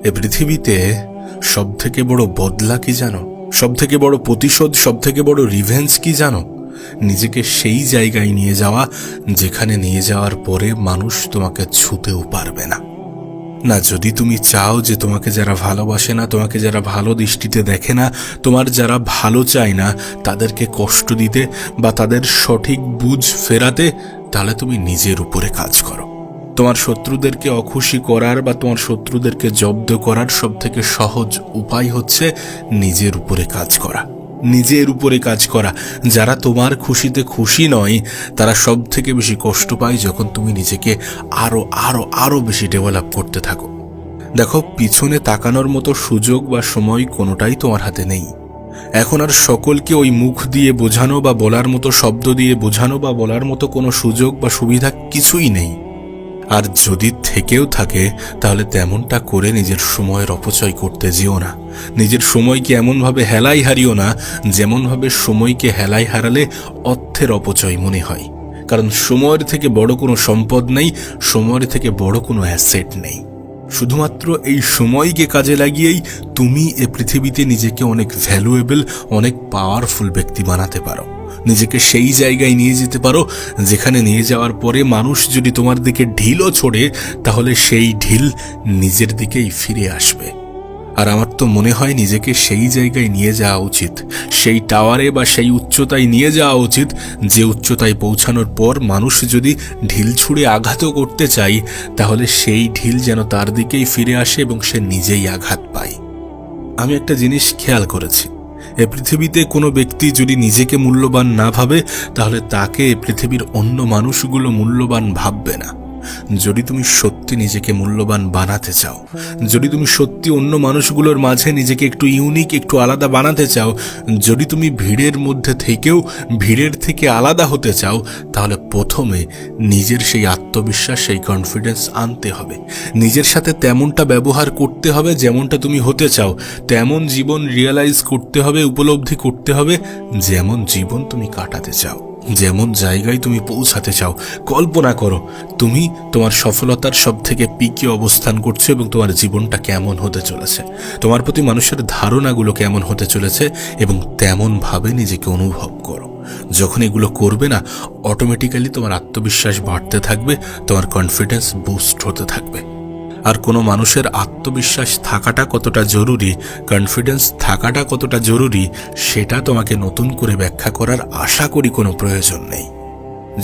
এ পৃথিবীতে সব থেকে বড় বদলা কি জানো? সব থেকে বড় প্রতিশোধ, সব থেকে বড় রিভেঞ্জ কি জানো? নিজেকে সেই জায়গায় নিয়ে যাওয়া যেখানে নিয়ে যাওয়ার পরে মানুষ তোমাকে ছুঁতেও পারবে না। না, যদি তুমি চাও যে তোমাকে যারা ভালোবাসে না, তোমাকে যারা ভালো দৃষ্টিতে দেখে না, তোমার যারা ভালো চায় না তাদেরকে কষ্ট দিতে বা তাদের সঠিক বুঝ ফেরাতে, তাহলে তুমি নিজের উপরে কাজ করো। তোমার শত্রুদেরকে অখুশি করার বা তোমার শত্রুদেরকে জব্দ করার সব থেকে সহজ উপায় হচ্ছে নিজের উপরে কাজ করা। নিজের উপরে কাজ করা। যারা তোমার খুশিতে খুশি নয় তারা সব থেকে বেশি কষ্ট পায় যখন তুমি নিজেকে আরো আরো আরো বেশি ডেভেলপ করতে থাকো। দেখো, পিছনে তাকানোর মতো সুযোগ বা সময় কোনোটাই তোমার হাতে নেই। এখন আর সকলকে ওই মুখ দিয়ে বোঝানো বা বলার মতো শব্দ দিয়ে বোঝানো বা বলার মতো কোনো সুযোগ বা সুবিধা কিছুই নেই। আর যদি থেকেও থাকে তাহলে তেমনটা করে নিজের সময়ের অপচয় করতে যেও না। নিজের সময়কে এমনভাবে হেলাই হারিও না যেমনভাবে সময়কে হেলাই হারালে অর্থের অপচয় মনে হয়। কারণ সময়ের থেকে বড় কোনো সম্পদ নেই, সময়ের থেকে বড় কোনো অ্যাসেট নেই। শুধুমাত্র এই সময়কে কাজে লাগিয়েই তুমি এ পৃথিবীতে নিজেকে অনেক ভ্যালুয়েবল, অনেক পাওয়ারফুল ব্যক্তি বানাতে পারো। নিজেকে সেই জায়গায় নিয়ে যেতে পারো যেখানে নিয়ে যাওয়ার পরে মানুষ যদি তোমার দিকে ঢিলও ছোড়ে তাহলে সেই ঢিল নিজের দিকেই ফিরে আসবে। আর আমার তো মনে হয় নিজেকে সেই জায়গায় নিয়ে যাওয়া উচিত, সেই টাওয়ারে বা সেই উচ্চতায় নিয়ে যাওয়া উচিত যে উচ্চতায় পৌঁছানোর পর মানুষ যদি ঢিল ছুঁড়ে আঘাতও করতে চায় তাহলে সেই ঢিল যেন তার দিকেই ফিরে আসে এবং সে নিজেই আঘাত পায়। আমি একটা জিনিস খেয়াল করেছি, এ পৃথিবীতে কোনো ব্যক্তি যদি নিজেকে মূল্যবান না ভাবে তাহলে তাকে এ পৃথিবীর অন্য মানুষগুলো মূল্যবান ভাববে না। যদি তুমি সত্যি নিজেকে মূল্যবান বানাতে চাও, যদি তুমি সত্যি অন্য মানুষগুলোর মাঝে নিজেকে একটু ইউনিক, একটু আলাদা বানাতে চাও, যদি তুমি ভিড়ের মধ্যে থেকেও ভিড়ের থেকে আলাদা হতে চাও, তাহলে প্রথমে নিজের সেই আত্মবিশ্বাস, সেই কনফিডেন্স আনতে হবে। নিজের সাথে তেমনটা ব্যবহার করতে হবে যেমনটা তুমি হতে চাও, তেমন জীবন রিয়েলাইজ করতে হবে, উপলব্ধি করতে হবে যেমন জীবন তুমি কাটাতে চাও, যেমন জায়গায় তুমি পৌঁছাতে চাও। কল্পনা করো তুমি তোমার সফলতার সব থেকে পিকে অবস্থান করছো এবং তোমার জীবনটা কেমন হতে চলেছে, তোমার প্রতি মানুষের ধারণাগুলো কেমন হতে চলেছে, এবং তেমন ভাবে নিজেকে অনুভব করো। যখন এগুলো করবে না, অটোমেটিক্যালি তোমার আত্মবিশ্বাস বাড়তে থাকবে, তোমার কনফিডেন্স বুস্ট হতে থাকবে। আর কোনো মানুষের আত্মবিশ্বাস থাকাটা কতটা জরুরি, কনফিডেন্স থাকাটা কতটা জরুরি, সেটা তোমাকে নতুন করে ব্যাখ্যা করার আশা করি কোনো প্রয়োজন নেই।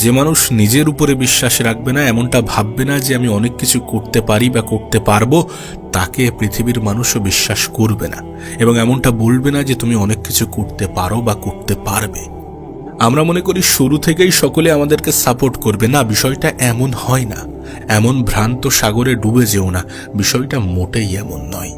যে মানুষ নিজের উপরে বিশ্বাস রাখবে না, এমনটা ভাববে না যে আমি অনেক কিছু করতে পারি বা করতে পারবো, তাকে পৃথিবীর মানুষও বিশ্বাস করবে না এবং এমনটা বলবে না যে তুমি অনেক কিছু করতে পারো বা করতে পারবে। আমরা মনে করি শুরু থেকেই সকলে আমাদেরকে সাপোর্ট করবে। না, বিষয়টা এমন হয় না। এমন ভ্রান্ত সাগরে ডুবে যেও না, বিষয়টা মোটেই এমন নয়।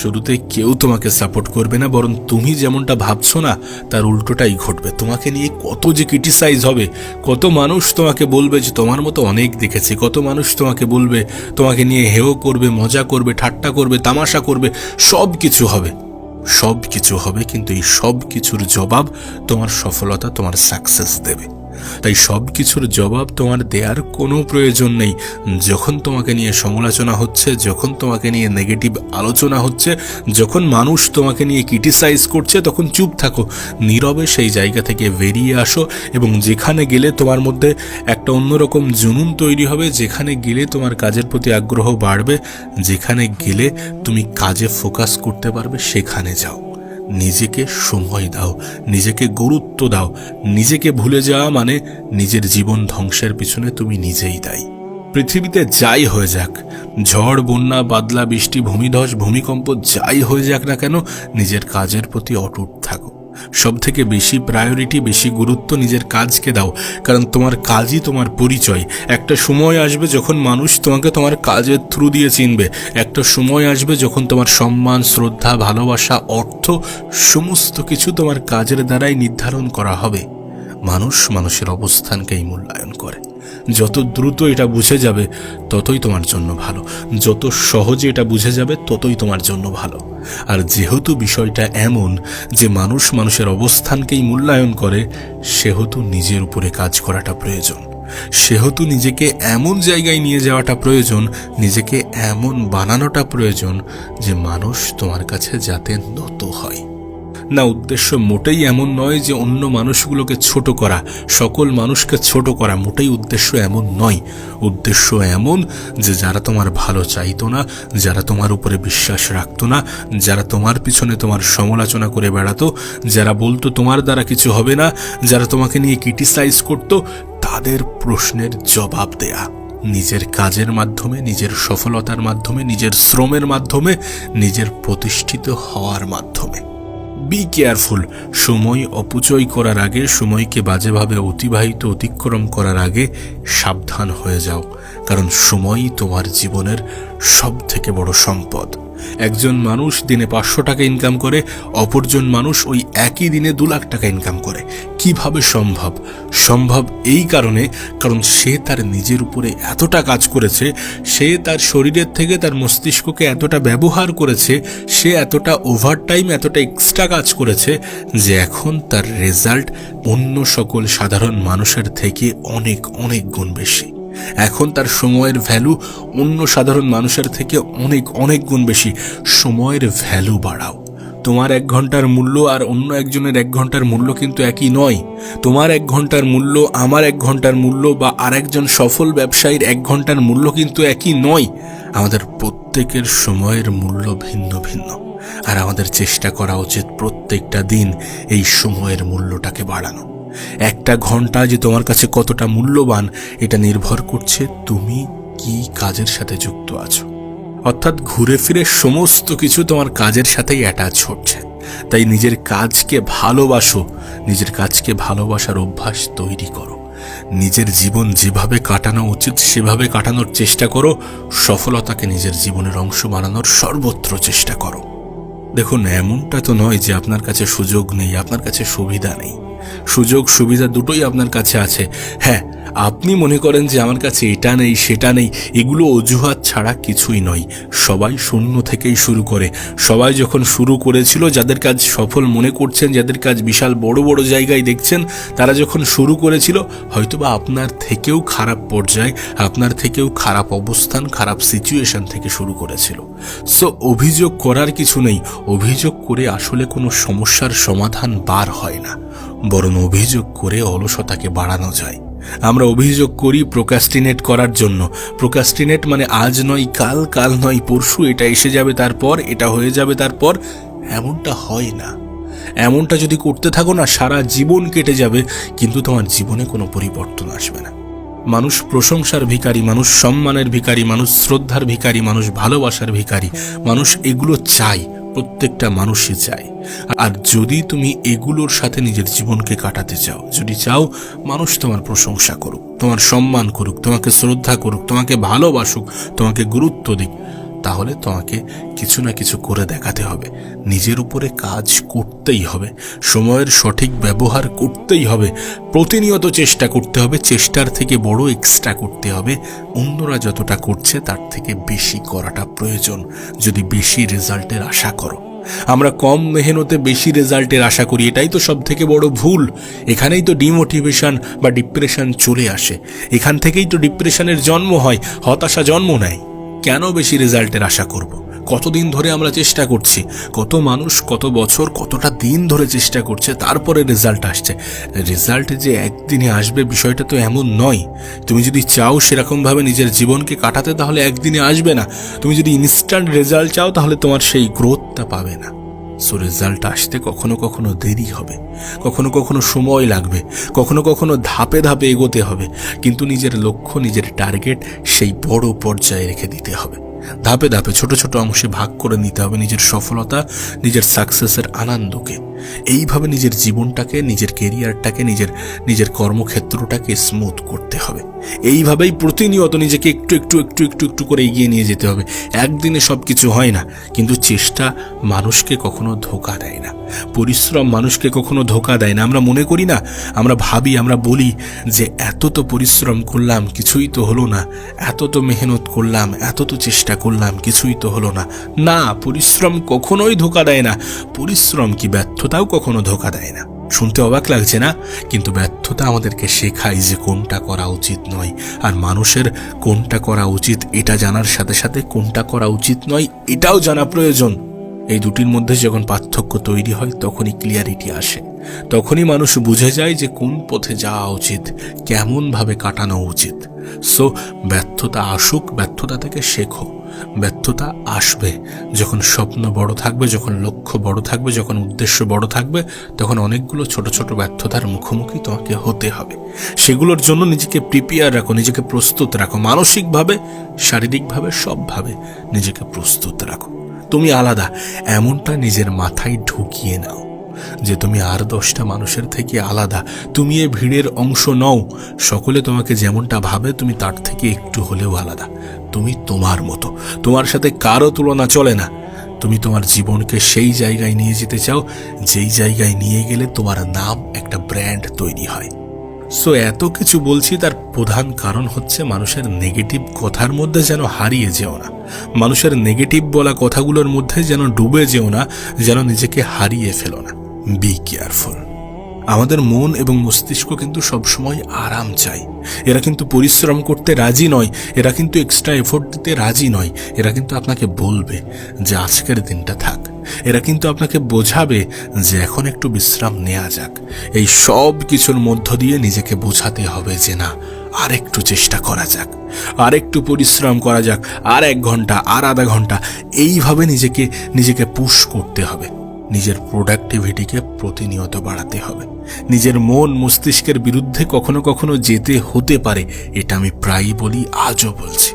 শুরুতে কেউ তোমাকে সাপোর্ট করবে না, বরং তুমি যেমনটা ভাবছো না তার উল্টোটাই ঘটবে। তোমাকে নিয়ে কত যে ক্রিটিসাইজ হবে, কত মানুষ তোমাকে বলবে যে তোমার মতো অনেক দেখেছি, কত মানুষ তোমাকে বলবে, তোমাকে নিয়ে হেয় করবে, মজা করবে, ঠাট্টা করবে, তামাশা করবে, সব কিছু হবে, সব কিছু হবে, কিন্তু এই সব কিছুর জবাব তোমার সফলতা, তোমার সাকসেস দেবে। তাই সব কিছুর জবাব তোমার দেওয়ার কোনো প্রয়োজন নেই। যখন তোমাকে নিয়ে সমালোচনা হচ্ছে, যখন তোমাকে নিয়ে নেগেটিভ আলোচনা হচ্ছে, যখন মানুষ তোমাকে নিয়ে ক্রিটিসাইজ করছে, তখন চুপ থাকো, নীরবে সেই জায়গা থেকে বেরিয়ে আসো এবং যেখানে গেলে তোমার মধ্যে একটা অন্যরকম জুনুন তৈরি হবে, যেখানে গেলে তোমার কাজের প্রতি আগ্রহ বাড়বে, যেখানে গেলে তুমি কাজে ফোকাস করতে পারবে, সেখানে যাও। নিজেকে সময় দাও, নিজেকে গুরুত্ব দাও। নিজেকে ভুলে যাওয়া মানে নিজের জীবন ধ্বংসের পিছনে তুমি নিজেই দায়ী। পৃথিবীতে যাই হয়ে যাক, ঝড়, বন্যা, বাদলা, বৃষ্টি, ভূমিধস, ভূমিকম্প যাই হয়ে যাক না কেন, নিজের কাজের প্রতি অটুট থাকো। সব থেকে বেশি প্রায়োরিটি, বেশি গুরুত্ব নিজের কাজকে দাও, কারণ তোমার কাজই তোমার পরিচয়। একটা সময় আসবে যখন মানুষ তোমাকে তোমার কাজের থ্রু দিয়ে চিনবে। একটা সময় আসবে যখন তোমার সম্মান, শ্রদ্ধা, ভালোবাসা, অর্থ সমস্ত কিছু তোমার কাজের দ্বারাই নির্ধারণ করা হবে। মানুষ মানুষের অবস্থানকেই মূল্যায়ন করে। যত দ্রুত এটা বুঝে যাবে ততই তোমার জন্য ভালো, যত সহজে এটা বুঝে যাবে ততই তোমার জন্য ভালো। আর যেহেতু বিষয়টা এমন যে মানুষ মানুষের অবস্থানকেই মূল্যায়ন করে, সেহেতু নিজের উপরে কাজ করাটা প্রয়োজন। সেহেতু নিজেকে এমন জায়গায় নিয়ে যাওয়াটা প্রয়োজন, নিজেকে এমন বানানোটা প্রয়োজন যে মানুষ তোমার কাছে যাতে নত হয়। না, উদ্দেশ্য মোটেই এমন নয় যে অন্য মানুষগুলোকে ছোট করা, সকল মানুষকে ছোট করা, মোটেই উদ্দেশ্য এমন নয়। উদ্দেশ্য এমন যে যারা তোমার ভালো চাইতো না, যারা তোমার উপরে বিশ্বাস রাখতো না, যারা তোমার পিছনে তোমার সমালোচনা করে বেড়াতো, যারা বলতো তোমার দ্বারা কিছু হবে না, যারা তোমাকে নিয়ে ক্রিটিসাইজ করতো, তাদের প্রশ্নের জবাব দেয়া নিজের কাজের মাধ্যমে, নিজের সফলতার মাধ্যমে, নিজের শ্রমের মাধ্যমে, নিজের প্রতিষ্ঠিত হওয়ার মাধ্যমে। Be careful. সময় অপচয় করার আগে, সময়কে বাজেভাবে অতিক্রম করার আগে সাবধান হয়ে যাও, কারণ সময়ই তোমার জীবনের সব থেকে বড় সম্পদ। একজন মানুষ দিনে 500 টাকা ইনকাম করে, অপরজন মানুষ ওই একই দিনে 2 লাখ টাকা ইনকাম করে। কিভাবে সম্ভব? সম্ভব এই কারণ সে তার নিজের উপরে এতটা কাজ করেছে, সে তার শরীরের থেকে তার মস্তিষ্ককে এতটা ব্যবহার করেছে, সে এতটা ওভারটাইম, এতটা এক্সট্রা কাজ করেছে যে এখন তার রেজাল্ট অন্য সকল সাধারণ মানুষের থেকে অনেক অনেক গুণ বেশি। এখন তার সময়ের ভ্যালু অন্য সাধারণ মানুষের থেকে অনেক অনেক গুণ বেশি। সময়ের ভ্যালু বাড়াও। তোমার 1 ঘন্টার মূল্য আর অন্য একজনের 1 ঘন্টার মূল্য কিন্তু একই নয়। তোমার 1 ঘন্টার মূল্য, আমার 1 ঘন্টার মূল্য, বা আরেকজন সফল ব্যবসায়ীর 1 ঘন্টার মূল্য কিন্তু একই নয়। আমাদের প্রত্যেকের সময়ের মূল্য ভিন্ন ভিন্ন, আর আমাদের চেষ্টা করা উচিত প্রত্যেকটা দিন এই সময়ের মূল্যটাকে বাড়ানো। 1 ঘন্টা যে তোমার কাছে কতটা মূল্যবান, এটা নির্ভর করছে তুমি কি কাজের সাথে যুক্ত আছো। অর্থাৎ ঘুরে ফিরে সমস্ত কিছু তোমার কাজের সাথেই অ্যাটাচ হচ্ছে। তাই নিজের কাজকে ভালোবাসো, নিজের কাজকে ভালোবাসার অভ্যাস তৈরি করো। নিজের জীবন যেভাবে কাটানো উচিত সেভাবে কাটানোর চেষ্টা করো। সফলতাকে নিজের জীবনের অংশ বানানোর সর্বত্র চেষ্টা করো। দেখুন, এমনটা তো নয় যে আপনার কাছে সুযোগ নেই, আপনার কাছে সুবিধা নেই। সুযোগ সুবিধা দুটোই আপনার কাছে আছে। হ্যাঁ, আপনি মনে করেন যে আমার কাছে এটা নেই সেটা নেই, এগুলো অজুহাত ছাড়া কিছুই নয়। সবাই শূন্য থেকেই শুরু করে। সবাই যখন শুরু করেছিল, যাদের কাজ সফল মনে করছেন, যাদের কাজ বিশাল বড় বড় জায়গায় দেখছেন, তারা যখন শুরু করেছিল হয়তোবা আপনার থেকেও খারাপ পর্যায়ে, আপনার থেকেও খারাপ অবস্থান, খারাপ সিচুয়েশন থেকে শুরু করেছিল। সো অভিযোগ করার কিছু নেই। অভিযোগ করে আসলে কোনো সমস্যার সমাধান বার হয় না, বরং অভিযোগ করে অলসতাকে বাড়ানো যায়। আমরা অভিযোগ করি প্রোক্রাস্টিনেট করার জন্য। প্রোক্রাস্টিনেট মানে আজ নয় কাল, কাল নয় পরশু, এটা এসে যাবে তারপর, এটা হয়ে যাবে তারপর। এমনটা হয় না। এমনটা যদি করতে থাকো না, সারা জীবন কেটে যাবে, কিন্তু তোমার জীবনে কোনো পরিবর্তন আসবে না। মানুষ প্রশংসার ভিখারি, মানুষ সম্মানের ভিখারি, মানুষ শ্রদ্ধার ভিখারি, মানুষ ভালোবাসার ভিখারি। মানুষ এগুলো চায়, প্রত্যেকটা মানুষই চায়। আর যদি তুমি এগুলোর সাথে নিজের জীবনকে কাটাতে চাও, যদি চাও মানুষ তোমার প্রশংসা করুক, তোমার সম্মান করুক, তোমাকে শ্রদ্ধা করুক, তোমাকে ভালোবাসুক, তোমাকে গুরুত্ব দিক, তাহলে তোমাকে কিছু না কিছু করে দেখাতে হবে। নিজের উপরে কাজ করতেই হবে, সময়ের সঠিক ব্যবহার করতেই হবে, প্রতিনিয়ত চেষ্টা করতে হবে। চেষ্টার থেকে বড় এক্সট্রা করতে হবে। অন্যরা যতটা করছে তার থেকে বেশি করাটা প্রয়োজন যদি বেশি রেজাল্টের আশা করো। আমরা কম মেহনতে বেশি রেজাল্টের আশা করি, এটাই তো সব থেকে বড় ভুল। এখানেই তো ডিমোটিভেশন বা ডিপ্রেশন চলে আসে। এখান থেকেই তো ডিপ্রেশনের জন্ম হয়, হতাশা জন্ম নেয়। কেন বেশি রেজাল্টের আশা করব? কতদিন ধরে আমরা চেষ্টা করছি, কত মানুষ কত বছর কতটা দিন ধরে চেষ্টা করছে, তারপরে রেজাল্ট আসছে। রেজাল্ট যে একদিনে আসবে বিষয়টা তো এমন নয়। তুমি যদি চাও সেরকমভাবে নিজের জীবনকে কাটাতে, তাহলে একদিনে আসবে না। তুমি যদি ইনস্ট্যান্ট রেজাল্ট চাও, তাহলে তোমার সেই গ্রোথটা পাবে না। সো রেজাল্ট আসতে কখনো কখনো দেরি হবে, কখনো কখনো সময় লাগবে, কখনো কখনো ধাপে ধাপে এগোতে হবে, কিন্তু নিজের লক্ষ্য, নিজের টার্গেট সেই বড় পর্যায়ে রেখে দিতে হবে। ধাপে ধাপে ছোট ছোট অংশে ভাগ করে নিতে হবে নিজের সফলতা, নিজের সাকসেসের আনন্দকে। এইভাবে নিজের জীবনটাকে, নিজের কেরিয়ারটাকে, নিজের কর্মক্ষেত্রটাকে স্মুথ করতে হবে। এইভাবেই প্রতিনিয়ত নিজেকে একটু একটু একটু একটু একটু করে এগিয়ে নিয়ে যেতে হবে। একদিনে সব কিছু হয় না, কিন্তু চেষ্টা মানুষকে কখনো ধোঁকা দেয় না, পরিশ্রম মানুষকে কখনো ধোঁকা দেয় না। আমরা মনে করি না, আমরা ভাবি, আমরা বলি যে এত তো পরিশ্রম করলাম কিছুই তো হলো না, এত তো মেহনত করলাম, এত তো চেষ্টা করলাম, কিছুই তো হলো না। না, পরিশ্রম কখনোই ধোঁকা দেয় না। পরিশ্রম কি ব্যর্থতাও কখনো ধোঁকা দেয় না। শুনতে অবাক লাগছে না? কিন্তু ব্যর্থতা আমাদেরকে শেখায় যে কোনটা করা উচিত নয়। আর মানুষের কোনটা করা উচিত এটা জানার সাথে সাথে কোনটা করা উচিত নয় এটাও জানা প্রয়োজন। এই দুটির মধ্যে যখন পার্থক্য তৈরি হয় তখনই ক্লিয়ারিটি আসে, তখনই মানুষ বুঝে যায় যে কোন পথে যাওয়া উচিত, কেমনভাবে কাটানো উচিত। সো ব্যর্থতা আসুক, ব্যর্থতা থেকে শেখো। ব্যর্থতা আসবে যখন স্বপ্ন বড় থাকবে, যখন লক্ষ্য বড় থাকবে, যখন উদ্দেশ্য বড় থাকবে, তখন অনেকগুলো ছোট ছোট ব্যর্থতার মুখোমুখি তোমাকে হতে হবে। সেগুলোর জন্য নিজেকে প্রিপেয়ার রাখো, নিজেকে প্রস্তুত রাখো, মানসিকভাবে, শারীরিকভাবে, সবভাবে নিজেকে প্রস্তুত রাখো। তুমি আলাদা এমনটা নিজের মাথায় ঢুকিয়ে নাও যে তুমি আর 10টা মানুষের থেকে আলাদা। তুমি এ ভিড়ের অংশ নও। সকলে তোমাকে যেমনটা ভাবে তুমি তার থেকে একটু হলেও আলাদা। তুমি তোমার মতো, তোমার সাথে কারো তুলনা চলে না। তুমি তোমার জীবনকে সেই জায়গায় নিয়ে যেতে চাও যেই জায়গায় নিয়ে গেলে তোমার নাম একটা ব্র্যান্ড তৈরি হয়। সো এত কিছু বলছি তার প্রধান কারণ হচ্ছে মানুষের নেগেটিভ কথার মধ্যে যেন হারিয়ে যেও না, মানুষের নেগেটিভ বলা কথাগুলোর মধ্যে যেন ডুবে যেও না, যেন নিজেকে হারিয়ে ফেলো না। Be careful. আমাদের মন এবং মস্তিষ্ক কিন্তু সবসময় আরাম চায়। এরা কিন্তু পরিশ্রম করতে রাজি নয়, এরা কিন্তু এক্সট্রা এফোর্ট দিতে রাজি নয়। এরা কিন্তু আপনাকে বলবে যে আজকের দিনটা থাক, এরা কিন্তু আপনাকে বোঝাবে যে এখন একটু বিশ্রাম নেওয়া যাক। এই সব কিছুর মধ্য দিয়ে নিজেকে বোঝাতে হবে যে না, আর একটু চেষ্টা করা যাক, আর একটু পরিশ্রম করা যাক, আর 1 ঘন্টা, আর আধা ঘন্টা, এইভাবে নিজেকে পুশ করতে হবে। নিজের প্রোডাক্টিভিটিকে প্রতিনিয়ত বাড়াতে হবে। নিজের মন মস্তিষ্কের বিরুদ্ধে কখনো কখনো যেতে হতে পারে, এটা আমি প্রায়ই বলি, আজও বলছি।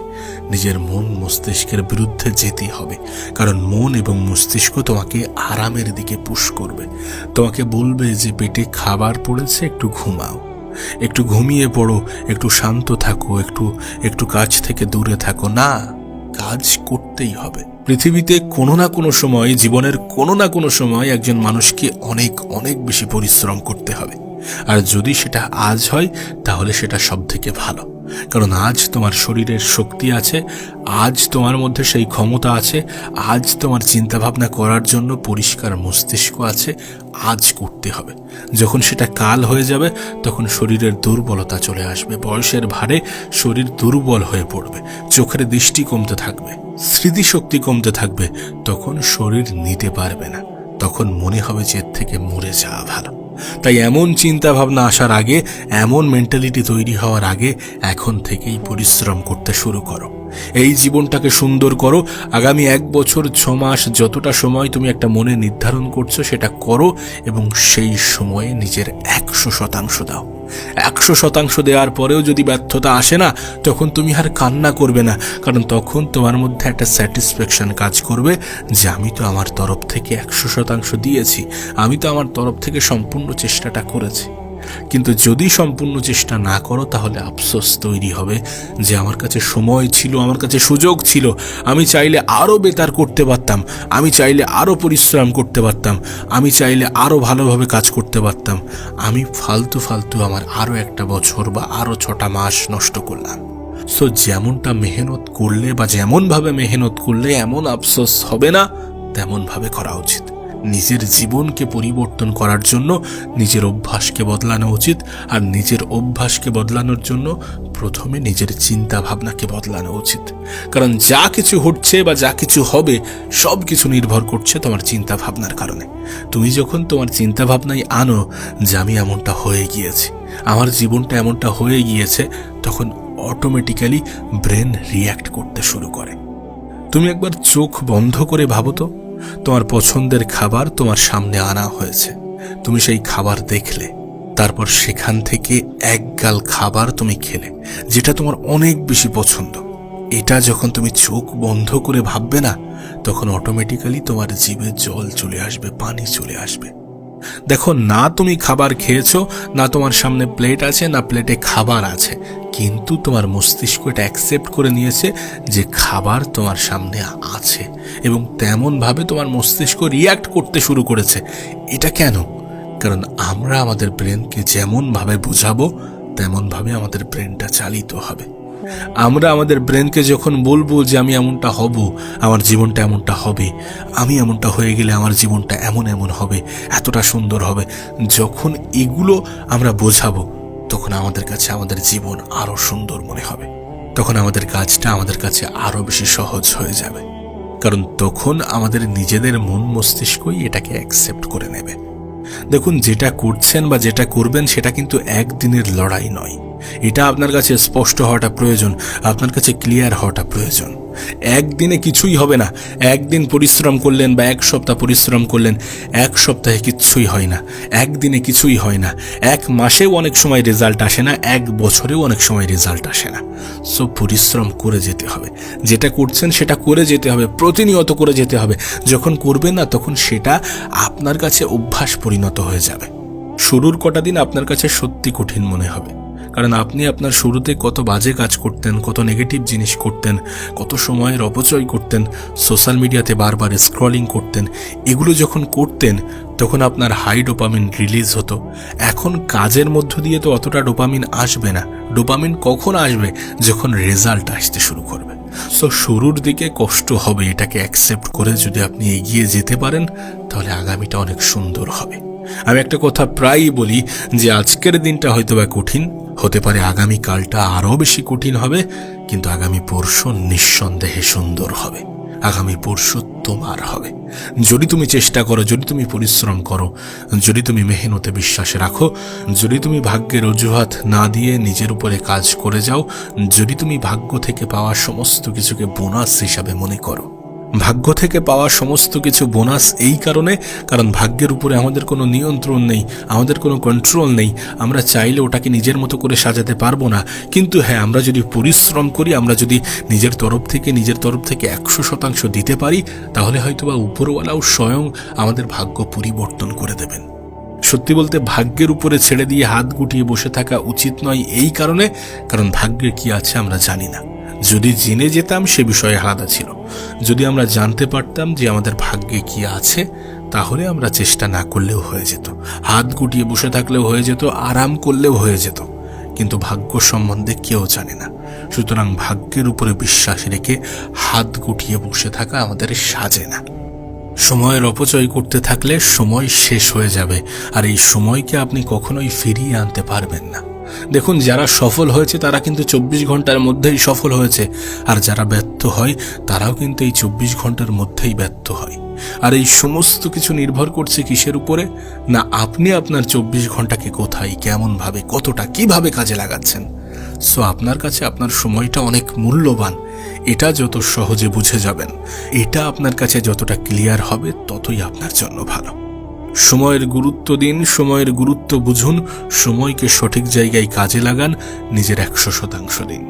নিজের মন মস্তিষ্কের বিরুদ্ধে যেতে হবে, কারণ মন এবং মস্তিষ্ক তোমাকে আরামের দিকে পুশ করবে। তোমাকে বলবে যে পেটে খাবার পড়েছে, একটু ঘুমাও, একটু ঘুমিয়ে পড়ো, একটু শান্ত থাকো, একটু কাজ থেকে দূরে থাকো। না, কাজ করতেই হবে। পৃথিবীতে কোনো না কোনো সময়, জীবনের কোনো না কোনো সময় একজন মানুষকে অনেক অনেক বেশি পরিশ্রম করতে হবে। আর যদি সেটা আজ হয় তাহলে সেটা সব থেকে ভালো, কারণ আজ তোমার শরীরের শক্তি আছে, আজ তোমার মধ্যে সেই ক্ষমতা আছে, আজ তোমার চিন্তাভাবনা করার জন্য পরিষ্কার মস্তিষ্ক আছে। আজ করতে হবে। যখন সেটা কাল হয়ে যাবে তখন শরীরের দুর্বলতা চলে আসবে, বয়সের ভারে শরীর দুর্বল হয়ে পড়বে, চোখের দৃষ্টি কমতে থাকবে, স্মৃতিশক্তি কমতে থাকবে। তখন শরীর নিতে পারবে না, তখন মনে হবে যে এর থেকে মরে যাওয়া ভালো। তাই এমন চিন্তা ভাবনা আসার আগে, এমন মেন্টালিটি তৈরি হওয়ার আগে এখন থেকেই পরিশ্রম করতে শুরু করো। এই জীবনটাকে সুন্দর করো। আগামী 1 বছর 6 মাস যতটা সময় তুমি একটা মনে নির্ধারণ করছো সেটা করো, এবং সেই সময়ে নিজের 100% দাও। 100% দেওয়ার পরেও যদি ব্যর্থতা আসে না, তখন তুমি আর কান্না করবে না, কারণ তখন তোমার মধ্যে একটা স্যাটিসফ্যাকশন কাজ করবে যে আমি তো আমার তরফ থেকে 100% দিয়েছি, আমি তো আমার তরফ থেকে সম্পূর্ণ চেষ্টাটা করেছি। কিন্তু যদি সম্পূর্ণ চেষ্টা না করো তাহলে আফসোস তৈরি হবে যে আমার কাছে সময় ছিল, আমার কাছে সুযোগ ছিল, আমি চাইলে আরও বেটার করতে পারতাম, আমি চাইলে আরও পরিশ্রম করতে পারতাম, আমি চাইলে আরও ভালোভাবে কাজ করতে পারতাম। আমি ফালতু আমার আরও 1 বছর বা আরও 6টা মাস নষ্ট করলাম। সো যেমনটা মেহনত করলে বা যেমনভাবে মেহনত করলে এমন আফসোস হবে না, তেমনভাবে করা উচিত। নিজের জীবনকে পরিবর্তন করার জন্য নিজের অভ্যাসকে বদলানো উচিত, আর নিজের অভ্যাসকে বদলানোর জন্য প্রথমে নিজের চিন্তা ভাবনাকে বদলানো উচিত। কারণ যা কিছু হচ্ছে বা যা কিছু হবে সব কিছু নির্ভর করছে তোমার চিন্তা ভাবনার কারণে। তুমি যখন তোমার চিন্তা ভাবনায় আনো যে আমি এমনটা হয়ে গিয়েছি, আমার জীবনটা এমনটা হয়ে গিয়েছে, তখন অটোমেটিক্যালি ব্রেন রিয়্যাক্ট করতে শুরু করে। তুমি একবার চোখ বন্ধ করে ভাবো তো, তোমার পছন্দের খাবার তোমার সামনে আনা হয়েছে, তুমি সেই খাবার দেখলে, তারপর সেখান থেকে 1 গাল খাবার তুমি খেলে যেটা তোমার অনেক বেশি পছন্দ। এটা যখন তুমি চোখ বন্ধ করে ভাববে না, তখন অটোমেটিক্যালি তোমার জিভে জল চলে আসবে, পানি চলে আসবে। দেখো, না তুমি খাবার খেয়েছো, না তোমার সামনে প্লেট আছে, না প্লেটে খাবার আছে, কিন্তু তোমার মস্তিষ্ক এটা অ্যাকসেপ্ট করে নিয়েছে যে খাবার তোমার সামনে আছে, এবং তেমনভাবে তোমার মস্তিষ্ক রিয়্যাক্ট করতে শুরু করেছে। এটা কেন? কারণ আমরা আমাদের ব্রেনকে যেমনভাবে বোঝাবো তেমনভাবে আমাদের ব্রেনটা চালিত হবে। আমরা আমাদের ব্রেনকে যখন বলবো যে আমি এমনটা হব, আমার জীবনটা এমনটা হবে, আমি এমনটা হয়ে গেলে আমার জীবনটা এমন এমন হবে, এতটা সুন্দর হবে, যখন এগুলো আমরা বোঝাবো তখন আমাদের কাছে আমাদের জীবন আরো সুন্দর মনে হবে। তখন আমাদের কাজটা আমাদের কাছে আরো বেশি সহজ হয়ে যাবে, কারণ তখন আমাদের নিজেদের মন মস্তিষ্কই এটাকে অ্যাকসেপ্ট করে নেবে। দেখুন, যেটা করছেন বা যেটা করবেন সেটা কিন্তু একদিনের লড়াই নয়। এটা আপনার কাছে স্পষ্ট হওয়াটা প্রয়োজন, আপনার কাছে ক্লিয়ার হওয়াটা প্রয়োজন। একদিনে কিছুই হবে না। একদিন পরিশ্রম করলেন বা এক সপ্তাহ পরিশ্রম করলেন, এক সপ্তাহে কিচ্ছুই হয় না, একদিনে কিছুই হয় না, এক মাসেও অনেক সময় রেজাল্ট আসে না, এক বছরেও অনেক সময় রেজাল্ট আসে না। সো পরিশ্রম করে যেতে হবে, যেটা করছেন সেটা করে যেতে হবে, প্রতিনিয়ত করে যেতে হবে। যখন করবেন না তখন সেটা আপনার কাছে অভ্যাস পরিণত হয়ে যাবে। শুরুর কটা দিন আপনার কাছে সত্যি কঠিন মনে হবে, কারণ আপনি আপনার শুরুতে কত বাজে কাজ করতেন, কত নেগেটিভ জিনিস করতেন, কত সময়ের অপচয় করতেন, সোশ্যাল মিডিয়াতে বারবার স্ক্রলিং করতেন। এগুলো যখন করতেন তখন আপনার হাই ডোপামিন রিলিজ হতো। এখন কাজের মধ্য দিয়ে তো অতটা ডোপামিন আসবে না। ডোপামিন কখন আসবে? যখন রেজাল্ট আসতে শুরু করবে। সো শুরুর দিকে কষ্ট হবে, এটাকে অ্যাকসেপ্ট করে যদি আপনি এগিয়ে যেতে পারেন তাহলে আগামীটা অনেক সুন্দর হবে। আমি একটা কথা প্রায়ই বলি যে আজকের দিনটা হয়তো বা কঠিন হতে পারে, আগামীকালটা আরও বেশি কঠিন হবে, কিন্তু আগামী পরশু নিঃসন্দেহে সুন্দর হবে। আগামী পরশু তোমার হবে যদি তুমি চেষ্টা করো, যদি তুমি পরিশ্রম করো, যদি তুমি মেহনতে বিশ্বাস রাখো, যদি তুমি ভাগ্যের অজুহাত না দিয়ে নিজের উপরে কাজ করে যাও, যদি তুমি ভাগ্য থেকে পাওয়া সমস্ত কিছুকে বোনাস হিসাবে মনে করো। ভাগ্য থেকে পাওয়া সমস্ত কিছু বোনাস এই কারণে, কারণ ভাগ্যের উপরে আমাদের কোনো নিয়ন্ত্রণ নেই, আমাদের কোনো কন্ট্রোল নেই। আমরা চাইলে ওটাকে নিজের মতো করে সাজাতে পারবো না। কিন্তু হ্যাঁ, আমরা যদি পরিশ্রম করি, আমরা যদি নিজের তরফ থেকে 100% দিতে পারি, তাহলে হয়তোবা উপরওয়ালাও স্বয়ং আমাদের ভাগ্য পরিবর্তন করে দেবেন। সত্যি বলতে ভাগ্যের উপরে ছেড়ে দিয়ে হাত গুটিয়ে বসে থাকা উচিত নয় এই কারণে, কারণ ভাগ্যে কি আছে আমরা জানি না। যদি জেনে যেতাম সে বিষয়ে আলাদা ছিল। যদি আমরা জানতে পারতাম যে আমাদের ভাগ্যে কি আছে, তাহলে আমরা চেষ্টা না করলেও হয়ে যেত, হাত গুটিয়ে বসে থাকলেও হয়ে যেত, আরাম করলেও হয়ে যেত। কিন্তু ভাগ্য সম্বন্ধে কেউ জানে না। সুতরাং ভাগ্যের উপরে বিশ্বাস রেখে হাত গুটিয়ে বসে থাকা আমাদের সাজে না। সময়ের অপচয় করতে থাকলে সময় শেষ হয়ে যাবে, আর এই সময়কে আপনি কখনোই ফিরিয়ে আনতে পারবেন না। দেখুন, যারা সফল হয়েছে তারা কিন্তু 24 ঘন্টার মধ্যেই সফল হয়েছে, আর যারা ব্যর্থ হয় তারাও কিন্তু এই 24 ঘন্টার মধ্যেই ব্যর্থ হয়। আর এই সমস্ত কিছু নির্ভর করছে কিসের উপরে? না, আপনি আপনার 24 ঘন্টাকে কোথায়, কেমনভাবে, কতটা, কিভাবে কাজে লাগাচ্ছেন। সো আপনার কাছে আপনার সময়টা অনেক মূল্যবান। এটা যত সহজে বুঝে যাবেন, এটা আপনার কাছে যতটা ক্লিয়ার হবে, ততই আপনার জন্য ভালো। সময়ের গুরুত্ব দিন, সময়ের গুরুত্ব বুঝুন, সময়কে সঠিক জায়গায় কাজে লাগান, নিজের 100% দিন।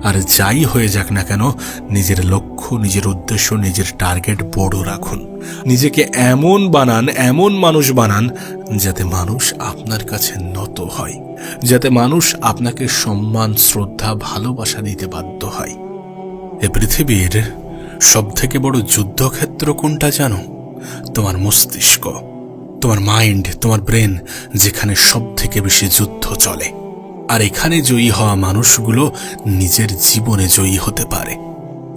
আর যাই হয়ে যাক না কেন, নিজের লক্ষ্য, নিজের উদ্দেশ্য, নিজের টার্গেট বড় রাখুন। নিজেকে এমন বানান, এমন মানুষ বানান যাতে মানুষ আপনার কাছে নত হয়, যাতে মানুষ আপনাকে সম্মান, শ্রদ্ধা, ভালোবাসা দিতে বাধ্য হয়। এ পৃথিবীর সবথেকে বড় যুদ্ধক্ষেত্র কোনটা জানো? তোমার মস্তিষ্ক, তোমার মাইন্ড, তোমার ব্রেন, যেখানে সব থেকে বেশি যুদ্ধ চলে। আর এখানে জয়ী হওয়া মানুষগুলো নিজের জীবনে জয়ী হতে পারে।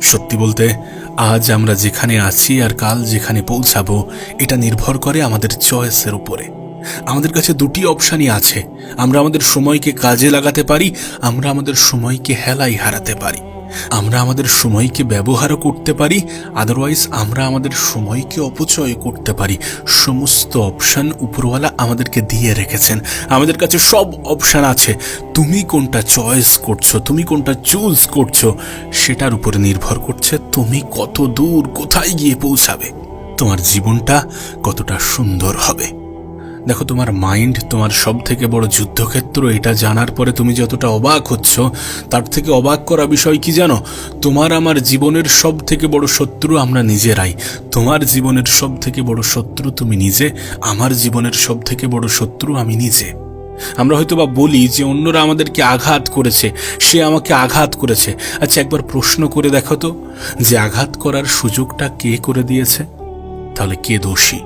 সত্যি বলতে, আজ আমরা যেখানে আছি আর কাল যেখানে পৌঁছাবো, এটা নির্ভর করে আমাদের চয়েসের উপরে। আমাদের কাছে দুটি অপশানই আছে। আমরা আমাদের সময়কে কাজে লাগাতে পারি, আমরা আমাদের সময়কে হেলায় হারাতে পারি। আমরা আমাদের সময়কে ব্যবহারও করতে পারি, আদারওয়াইজ আমরা আমাদের সময়কে অপচয় করতে পারি। সমস্ত অপশান উপরওয়ালা আমাদেরকে দিয়ে রেখেছেন, আমাদের কাছে সব অপশান আছে। তুমি কোনটা চয়েস করছো, তুমি কোনটা চুজ করছো, সেটার উপরে নির্ভর করছে তুমি কত দূর, কোথায় গিয়ে পৌঁছাবে, তোমার জীবনটা কতটা সুন্দর হবে। দেখো, তোমার মাইন্ড তোমার সব থেকে বড় যুদ্ধক্ষেত্র। এটা জানার পরে তুমি যতটা অবাক হচ্ছ, তার থেকে অবাক করা বিষয় কি জানো? তোমার আমার জীবনের সব থেকে বড় শত্রু আমরা নিজেরাই। তোমার জীবনের সব থেকে বড় শত্রু তুমি নিজে, আমার জীবনের সব থেকে বড় শত্রু আমি নিজে। আমরা হয়তোবা বলি যে অন্যরা আমাদেরকে আঘাত করেছে, সে আমাকে আঘাত করেছে। আচ্ছা, একবার প্রশ্ন করে দেখো তো, যে আঘাত করার সুযোগটা কে করে দিয়েছে? তাহলে কে দোষী?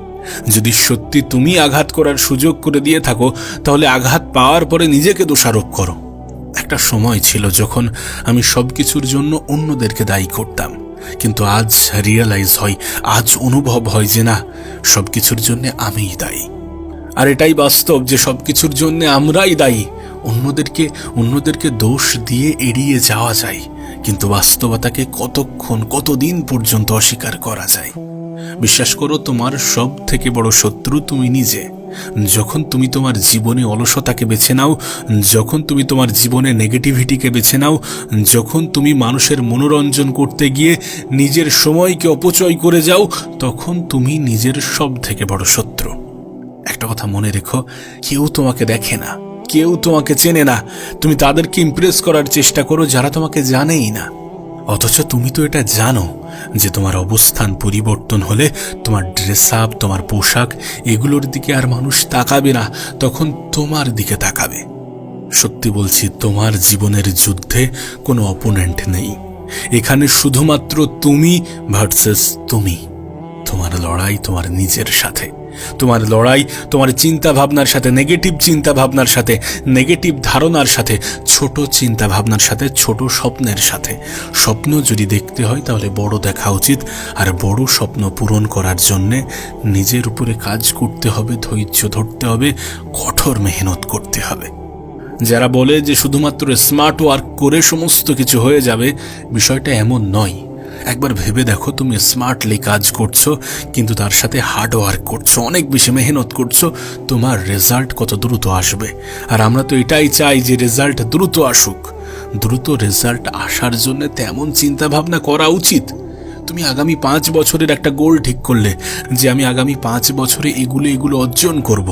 যদি সত্যি তুমি আঘাত করার সুযোগ করে দিয়ে থাকো, তাহলে আঘাত পাওয়ার পরে নিজেকে দোষারোপ করো। একটা সময় ছিল যখন আমি সবকিছুর জন্য অন্যদেরকে দায়ী করতাম, কিন্তু আজ রিয়েলাইজ হয়, আজ অনুভব হয় যে না, সবকিছুর জন্য আমিই দায়ী। আর এটাই বাস্তব যে সবকিছুর জন্য আমরাই দায়ী। অন্যদেরকে দোষ দিয়ে এড়িয়ে যাওয়া যায়, কিন্তু বাস্তবতাকে কতদিন পর্যন্ত অস্বীকার করা যায়? বিশ্বাস করো, তোমার সব থেকে বড় শত্রু তুমি নিজে। যখন তুমি তোমার জীবনে অলসতাকে বেছে নাও, যখন তুমি তোমার জীবনে নেগেটিভিটিকে বেছে নাও, যখন তুমি মানুষের মনোরঞ্জন করতে গিয়ে নিজের সময়কে অপচয় করে যাও, তখন তুমি নিজের সব থেকে বড় শত্রু। একটা কথা মনে রেখো, কেউ তোমাকে দেখে না, কেউ তোমাকে চেনে না। তুমি তাদেরকে ইমপ্রেস করার চেষ্টা করো যারা তোমাকে জানেই না। অথচ তুমি তো এটা জানো যে তোমার অবস্থান পরিবর্তন হলে তোমার ড্রেস আপ, তোমার পোশাক, এগুলোর দিকে আর মানুষ তাকাবে না, তখন তোমার দিকে তাকাবে। সত্যি বলছি, তোমার জীবনের যুদ্ধে কোনো অপোনেন্ট নেই। এখানে শুধুমাত্র তুমি ভার্সেস তুমি। তোমার লড়াই তোমার নিজের সাথে, তোমার লড়াই তোমার চিন্তা ভাবনার সাথে, নেগেটিভ চিন্তা ভাবনার সাথে, নেগেটিভ ধারণার সাথে, ছোট চিন্তা ভাবনার সাথে, ছোট স্বপ্নের সাথে। স্বপ্ন যদি দেখতে হয় তাহলে বড় দেখা উচিত, আর বড় স্বপ্ন পূরণ করার জন্যে নিজের উপরে কাজ করতে হবে, ধৈর্য ধরতে হবে, কঠোর মেহনত করতে হবে। যারা বলে যে শুধুমাত্র স্মার্ট ওয়ার্ক করে সমস্ত কিছু হয়ে যাবে, বিষয়টা এমন নয়। একবার ভেবে দেখো, তুমি স্মার্টলি কাজ করছো, কিন্তু তার সাথে হার্ড ওয়ার্ক করছো, অনেক বেশি মেহনত করছো, তোমার রেজাল্ট কত দ্রুত আসবে। আর আমরা তো এটাই চাই যে রেজাল্ট দ্রুত আসুক। দ্রুত রেজাল্ট আসার জন্য তেমন চিন্তা ভাবনা করা উচিত। তুমি আগামী 5 বছরের একটা গোল ঠিক করলে যে আমি আগামী 5 বছরে এগুলো অর্জন করব,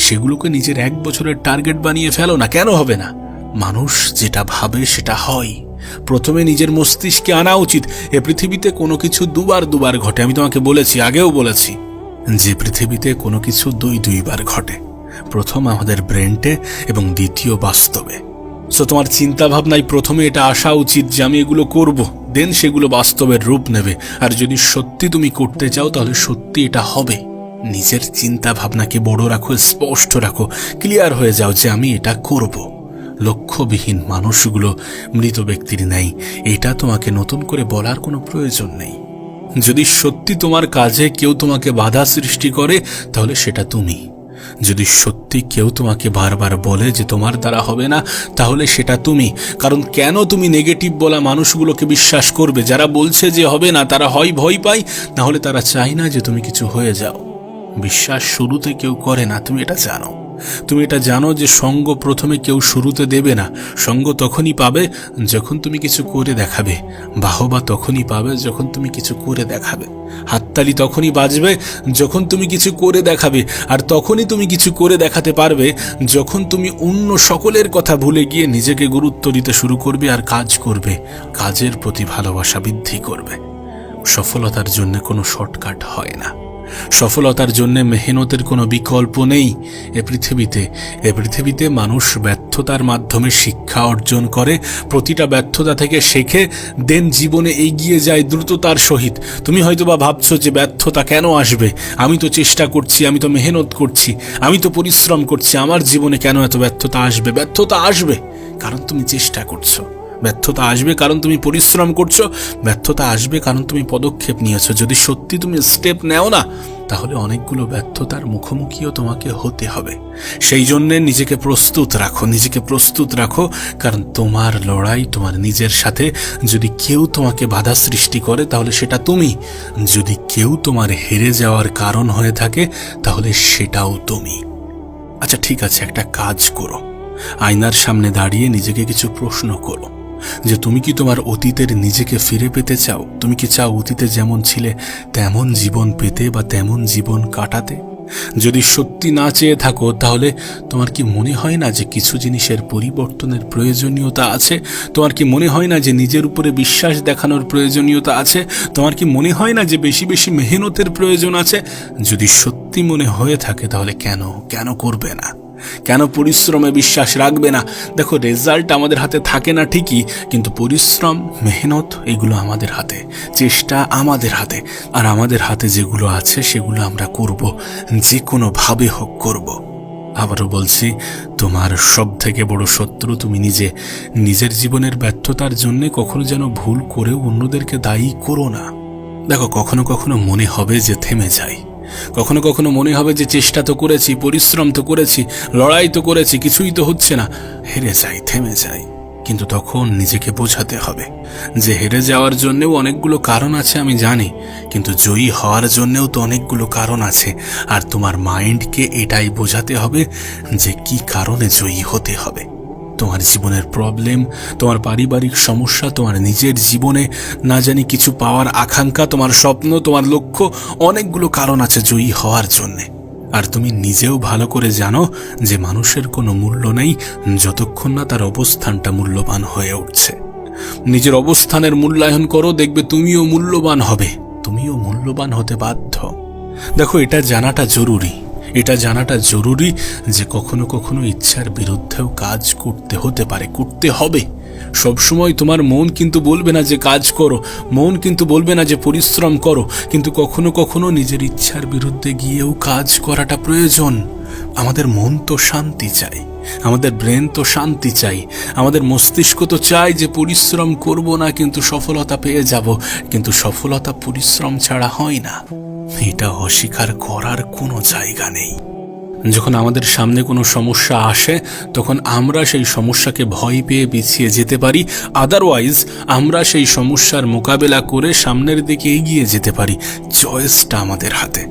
সেগুলোকে নিজের 1 বছরের টার্গেট বানিয়ে ফেলো না। কেন হবে না? মানুষ যেটা ভাবে সেটা হয়। প্রথমে নিজের মস্তিষ্কে আনা উচিত। এ পৃথিবীতে কোনো কিছু দুবার ঘটে। আমি তোমাকে বলেছি, আগেও বলেছি, যে পৃথিবীতে কোনো কিছু দুইবার ঘটে। প্রথম আমাদের ব্রেনটে এবং দ্বিতীয় বাস্তবে। সো তোমার চিন্তা ভাবনায় প্রথমে এটা আসা উচিত যে আমি এগুলো করব, দেন সেগুলো বাস্তবের রূপ নেবে। আর যদি সত্যি তুমি করতে চাও তাহলে সত্যি এটা হবে। নিজের চিন্তা ভাবনাকে বড় রাখো, স্পষ্ট রাখো, ক্লিয়ার হয়ে যাও যে আমি এটা করব। লক্ষ্যবিহীন মানুষগুলো মৃত ব্যক্তির নেই, এটা তোমাকে নতুন করে বলার কোনো প্রয়োজন নেই। যদি সত্যি তোমার কাজে কেউ তোমাকে বাধা সৃষ্টি করে তাহলে সেটা তুমি। যদি সত্যি কেউ তোমাকে বারবার বলে যে তোমার দ্বারা হবে না, তাহলে সেটা তুমি। কারণ কেন তুমি নেগেটিভ বলা মানুষগুলোকে বিশ্বাস করবে? যারা বলছে যে হবে না, তারা হয় ভয় পায়, না হলে তারা চায় না যে তুমি কিছু হয়ে যাও। বিশ্বাস শুরুতে কেউ করে না, তুমি এটা জানো। তুমি এটা জানো যে সঙ্গ প্রথমে কেউ শুরুতে দেবে না। সঙ্গ তখনই পাবে যখন তুমি কিছু করে দেখাবে। বাহবা তখনই পাবে যখন তুমি কিছু করে দেখাবে। হাততালি তখনই বাজবে যখন তুমি কিছু করে দেখাবে। আর তখনই তুমি কিছু করে দেখাতে পারবে যখন তুমি অন্য সকলের কথা ভুলে গিয়ে নিজেকে গুরুত্ব দিতে শুরু করবে আর কাজ করবে, কাজের প্রতি ভালোবাসা বৃদ্ধি করবে। সফলতার জন্য কোনো শর্টকাট হয় না। সফলতার জন্য মেহনতের কোনো বিকল্প নেই। এ পৃথিবীতে মানুষ ব্যর্থতার মাধ্যমে শিক্ষা অর্জন করে, প্রতিটা ব্যর্থতা থেকে শেখে, দেন জীবনে এগিয়ে যায় দ্রুততার সহিত। তুমি হয়তোবা ভাবছো যে ব্যর্থতা কেন আসবে? আমি তো চেষ্টা করছি, আমি তো মেহনত করছি, আমি তো পরিশ্রম করছি, আমার জীবনে কেন এত ব্যর্থতা আসবে? ব্যর্থতা আসবে কারণ তুমি চেষ্টা করছো। ব্যর্থতা আসবে কারণ তুমি পরিশ্রম করছো। ব্যর্থতা আসবে কারণ তুমি পদক্ষেপ নিয়েছো। যদি সত্যি তুমি স্টেপ নেও না, তাহলে অনেকগুলো ব্যর্থতার মুখোমুখিও তোমাকে হতে হবে। সেই জন্যে নিজেকে প্রস্তুত রাখো, কারণ তোমার লড়াই তোমার নিজের সাথে। যদি কেউ তোমাকে বাধা সৃষ্টি করে তাহলে সেটা তুমি। যদি কেউ তোমার হেরে যাওয়ার কারণ হয়ে থাকে তাহলে সেটাও তুমি। আচ্ছা ঠিক আছে, একটা কাজ করো। আয়নার সামনে দাঁড়িয়ে নিজেকে কিছু প্রশ্ন করো যে তুমি কি তোমার অতীতের নিজেকে ফিরে পেতে চাও? তুমি কি চাও অতীতে যেমন ছিলে তেমন জীবন পেতে বা তেমন জীবন কাটাতে? যদি সত্যি না চেয়ে থাকো তাহলে তোমার কি মনে হয় না যে কিছু জিনিসের পরিবর্তনের প্রয়োজনীয়তা আছে? তোমার কি মনে হয় না যে নিজের উপরে বিশ্বাস দেখানোর প্রয়োজনীয়তা আছে? তোমার কি মনে হয় না যে বেশি বেশি মেহনতের প্রয়োজন আছে? যদি সত্যি মনে হয়ে থাকে তাহলে কেন করবে না? কেন পরিশ্রমে বিশ্বাস রাখবে না? দেখো, রেজাল্ট আমাদের হাতে থাকে না ঠিকই, কিন্তু পরিশ্রম, মেহনত এগুলো আমাদের হাতে, চেষ্টা আমাদের হাতে। আর আমাদের হাতে যেগুলো আছে সেগুলো আমরা করব, যে কোনোভাবে হোক করব। আবারও বলছি, তোমার সব থেকে বড় শত্রু তুমি নিজে। নিজের জীবনের ব্যর্থতার জন্য কখনো যেন ভুল করেও অন্যদেরকে দায়ী করো না। দেখো, কখনো কখনো মনে হবে যে থেমে যাই, কখনো কখনো মনে হবে যে চেষ্টা তো করেছি, পরিশ্রম তো করেছি, লড়াই তো করেছি, কিছুই তো হচ্ছে না, হেরে যাই, থেমে যাই। কিন্তু তখন নিজেকে বোঝাতে হবে যে হেরে যাওয়ার জন্যেও অনেকগুলো কারণ আছে, আমি জানি, কিন্তু জয়ী হওয়ার জন্যেও তো অনেকগুলো কারণ আছে। আর তোমার মাইন্ডকে এটাই বোঝাতে হবে যে কি কারণে জয়ী হতে হবে। তোমার জীবনের প্রবলেম, তোমার পারিবারিক সমস্যা, তোমার নিজের জীবনে না জানি কিছু পাওয়ার আকাঙ্ক্ষা, তোমার স্বপ্ন, তোমার লক্ষ্য, অনেকগুলো কারণ আছে জয়ী হওয়ার জন্যে। আর তুমি নিজেও ভালো করে জানো যে মানুষের কোনো মূল্য নেই যতক্ষণ না তার অবস্থানটা মূল্যবান হয়ে উঠছে। নিজের অবস্থানের মূল্যায়ন করো, দেখবে তুমিও মূল্যবান হবে, তুমিও মূল্যবান হতে বাধ্য। দেখো, এটা জানাটা জরুরি যে কখনো কখনো ইচ্ছার বিরুদ্ধেও কাজ করতে হতে পারে, করতে হবে। সবসময় তোমার মন কিন্তু বলবে না যে কাজ করো, মন কিন্তু বলবে না যে পরিশ্রম করো, কিন্তু কখনো কখনো নিজের ইচ্ছার বিরুদ্ধে গিয়েও কাজ করাটা প্রয়োজন। আমাদের মন তো শান্তি চাই, আমাদের ব্রেন তো শান্তি চাই, আমাদের মস্তিষ্ক তো চাই যে পরিশ্রম করব না কিন্তু সফলতা পেয়ে যাব, কিন্তু সফলতা পরিশ্রম ছাড়া হয় না। এটা অস্বীকার করার কোনো জায়গা নেই। যখন আমাদের সামনে কোনো সমস্যা আসে তখন আমরা সেই সমস্যাকে ভয় পেয়ে পিছিয়ে যেতে পারি, আদারওয়াইজ আমরা সেই সমস্যার মোকাবেলা করে সামনের দিকে এগিয়ে যেতে পারি। চয়েসটা আমাদের হাতে,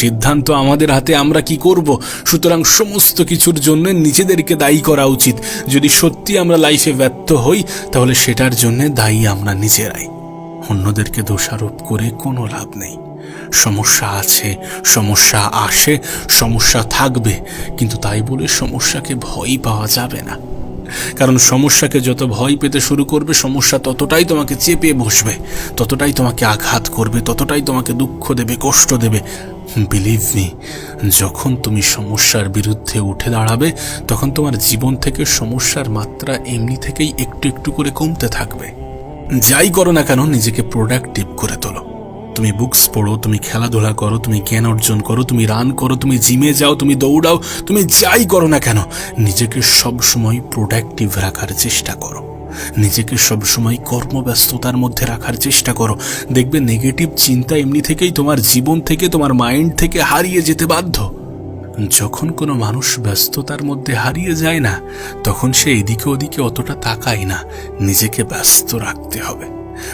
সিদ্ধান্ত আমাদের হাতে, আমরা কি করব। সুতরাং সমস্ত কিছুর জন্য নিজেদেরকে দায়ী করা উচিত। যদি সত্যি আমরা লাইফে ব্যর্থ হই তাহলে সেটার জন্য দায়ী আমরা নিজেরাই। অন্যদেরকে দোষারোপ করে কোনো লাভ নেই। সমস্যা আছে, সমস্যা আসে, সমস্যা থাকবে, কিন্তু তাই বলে সমস্যাকে ভয় পাওয়া যাবে না। কারণ সমস্যাকে যত ভয় পেতে শুরু করবে, সমস্যা ততটাই তোমাকে চেপে বসবে, ততটাই তোমাকে আঘাত করবে, ততটাই তোমাকে দুঃখ দেবে, কষ্ট দেবে। বিলিভ মি, যখন তুমি সমস্যার বিরুদ্ধে উঠে দাঁড়াবে তখন তোমার জীবন থেকে সমস্যার মাত্রা এমনি থেকেই একটু একটু করে কমতে থাকবে। যাই করো না কেন, নিজেকে প্রোডাক্টিভ করে তোলো। তুমি বুকস পড়ো, তুমি খেলাধুলা করো, তুমি জ্ঞান অর্জন করো, তুমি রান করো, তুমি জিমে যাও, তুমি দৌড়াও, তুমি যাই করো না কেন, নিজেকে সবসময় প্রোডাক্টিভ রাখার চেষ্টা করো। নিজেকে সবসময় কর্মব্যস্ততার মধ্যে রাখার চেষ্টা করো। দেখবে নেগেটিভ চিন্তা এমনি থেকেই তোমার জীবন থেকে, তোমার মাইন্ড থেকে হারিয়ে যেতে বাধ্য। যখন কোনো মানুষ ব্যস্ততার মধ্যে হারিয়ে যায় না তখন সে এদিকে ওদিকে অতটা তাকায় না। নিজেকে ব্যস্ত রাখতে হবে।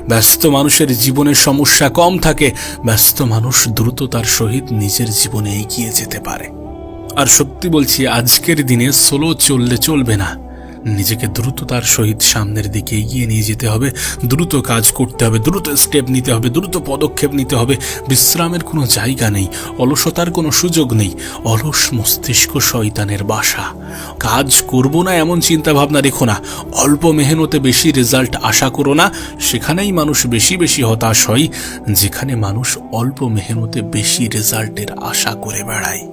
ব্যস্ত মানুষের জীবনে সমস্যা কম থাকে, ব্যস্ত মানুষ দ্রুততার সহিত নিজের জীবনে এগিয়ে যেতে পারে। আর সত্যি বলছি, আজকের দিনে স্লো চললে চলবে না। নিজেকে দ্রুততার সহিত সামনের দিকে এগিয়ে নিয়ে যেতে হবে, দ্রুত কাজ করতে হবে, দ্রুত স্টেপ নিতে হবে, দ্রুত পদক্ষেপ নিতে হবে। বিশ্রামের কোনো জায়গা নেই, অলসতার কোনো সুযোগ নেই। অলস মস্তিষ্ক শয়তানের বাসা। কাজ করব না এমন চিন্তা ভাবনা রেখো না, অল্প মেহনতে বেশি রেজাল্ট আশা করো না। সেখানেই মানুষ বেশি বেশি হতাশ হয়, যেখানে মানুষ অল্প মেহনতে বেশি রেজাল্টের আশা করে বেড়ায়।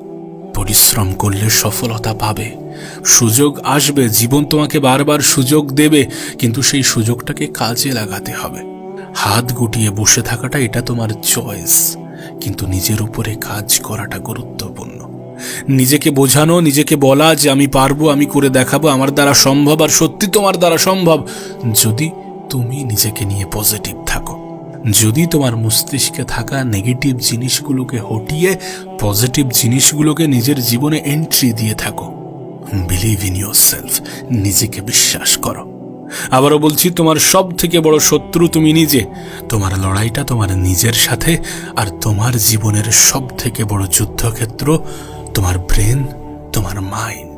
পরিশ্রম করলে সফলতা পাবে, সুযোগ আসবে, জীবন তোমাকে বারবার সুযোগ দেবে, কিন্তু সেই সুযোগটাকে কাজে লাগাতে হবে। হাত গুটিয়ে বসে থাকাটা এটা তোমার চয়েস, কিন্তু নিজের উপরে কাজ করাটা গুরুত্বপূর্ণ। নিজেকে বোঝানো, নিজেকে বলা যে আমি পারবো, আমি করে দেখাবো, আমার দ্বারা সম্ভব। আর সত্যি তোমার দ্বারা সম্ভব যদি তুমি নিজেকে নিয়ে পজিটিভ থাকো, যদি তোমার মস্তিষ্কে থাকা নেগেটিভ জিনিসগুলোকে হটিয়ে পজিটিভ জিনিসগুলোকে নিজের জীবনে এন্ট্রি দিয়ে থাকো। বিলিভ ইন ইয়োরসেলফ, নিজেকে বিশ্বাস করো। আবারও বলছি, তোমার সব থেকে বড় শত্রু তুমি নিজে। তোমার লড়াইটা তোমার নিজের সাথে, আর তোমার জীবনের সব থেকে বড় যুদ্ধক্ষেত্র তোমার ব্রেন, তোমার মাইন্ড।